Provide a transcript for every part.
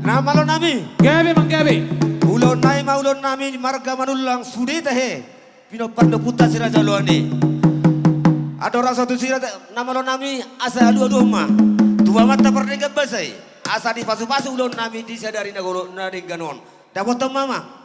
Nama lo nami. Gabi mang gabi. Ulon nami marga manulang sudi tahe. Pino pardo puta sira jaloni. Ada orang satu sira nama lo nami asa adu ma. Dua mata pernega basai. Asa di pasu-pasu ulon nami disadari nagolo ganon. Dapat mama.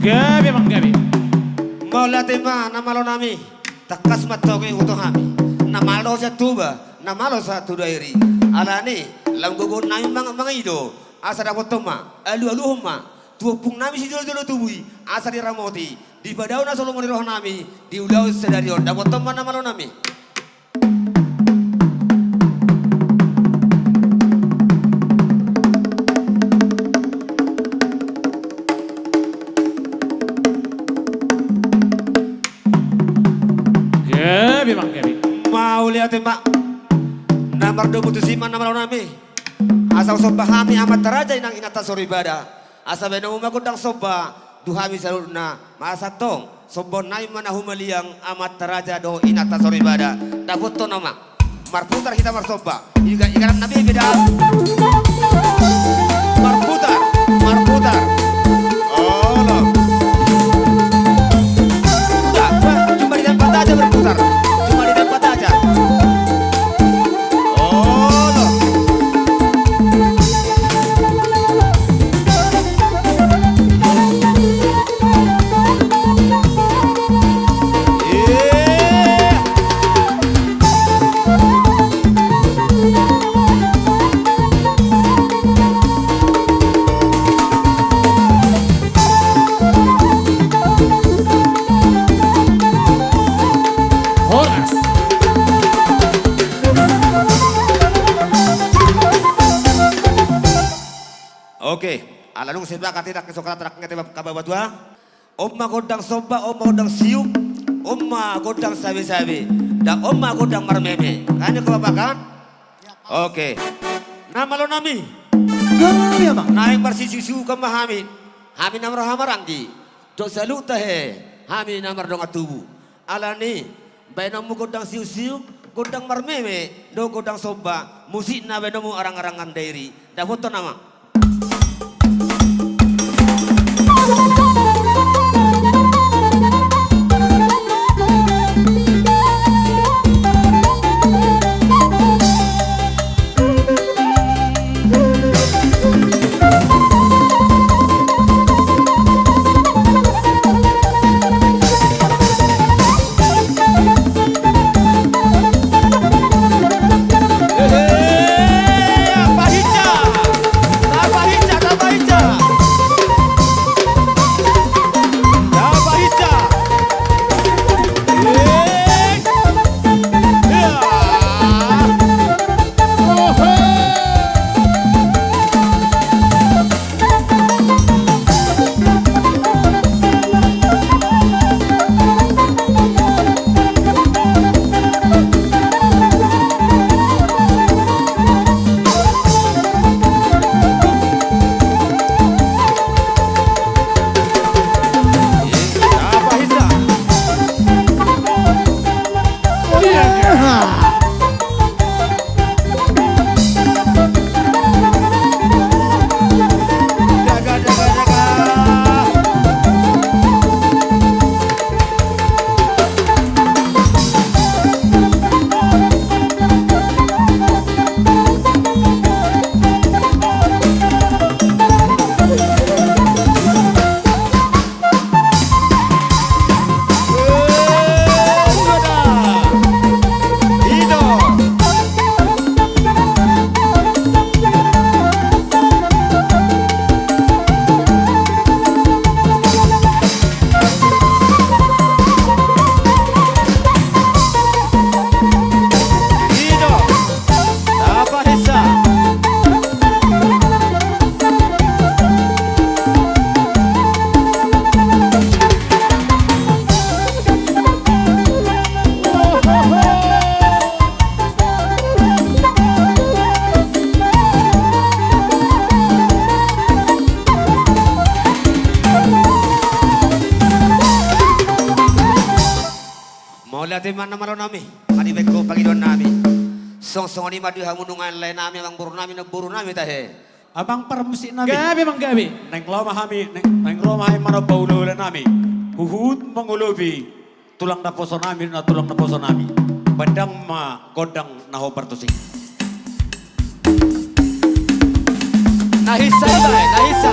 Gabi mang gabi. Mola tema nama lo nami takas matoke uto hami nama lo sa tuba nama lo sa tudairi alani lam gogo nami mga ido asa da potoma alu huma tuopung nami si jolo tubui asa di ramoti di badau na solo roh nami di ulau sedarion da potoma nama lo nami. Gabi mang gabi. Mau lihat mbak nomor 25 nama lo nami asa soba hami amat teraja inang inata soribada asa beno magudang soba duhami salurna masa tong sobon nai mana humaliang amat teraja do inata soribada dapat to nama marputar kita marsoba ikan nabi beda marputar oh lo cuma di tempat aja berputar cuma di tempat aja. Oke, alalung sebab katidak kesokat terak ngetebab kababatua. Omma godang soba, omma godang siup, omma godang sabi-sabi, dan omma godang marmeme. Kayaknya kebabakan? Oke. Nama lo nami? Gabi mang. Naik bersisi-siu ke Hami. Hami namar hamaranggi. Dok salut tahe. Hami namar dong atubu. Alani, bainamu godang siu-siu, godang marmeme, do godang soba. Musik na bainamu arang-arangan dairi. Dah foto nama. lihat mana malo nami. Mari beko pagi don nami. Song ni madu hamunungan lain nami mang buru nami tahe. Abang permusik nami. Gabi Mang Gabi. Neng lama kami, neng Roma ay mana paulo nami. Huhut mangulubi. Tulang na poso nami na tulang na poso nami. Bandang ma godang naho partusing. Nahisa bay, nahisa.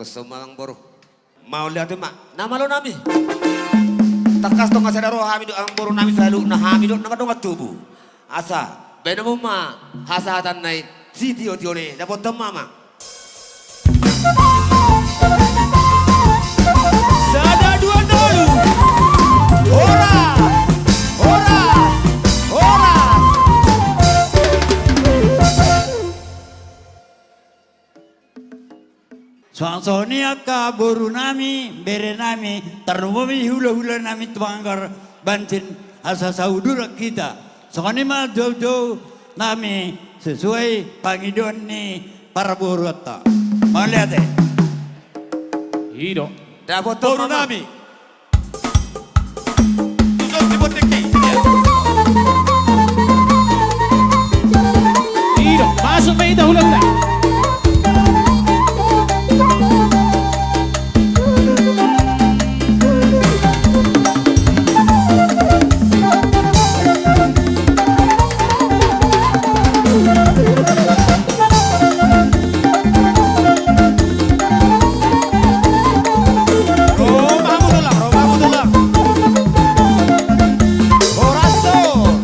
Sumang boru. Mau lihat mak, nama lo nami. Takas tong asadaro hamidu ang boru nami selalu na hamidu na kadong tubuh. Asa, benamu ma hasatan nai si tio ne dapat temama. Sada dua dulu. Ora, ora, ora. Soalnya kaburu nami, bere nami, tarumami hula-hula nami tuanggar bantin asa saudara kita. Soalnya mah jauh-jauh nami sesuai pangidon ni para burota. Mau lihat deh. Hido. Dah foto Boru mama. nami. Tusuk di boteki. Hido. Masuk Maida hula-hula. Rumahmu tulang, rumahmu tulang. Corazon.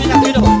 kami nak hidup.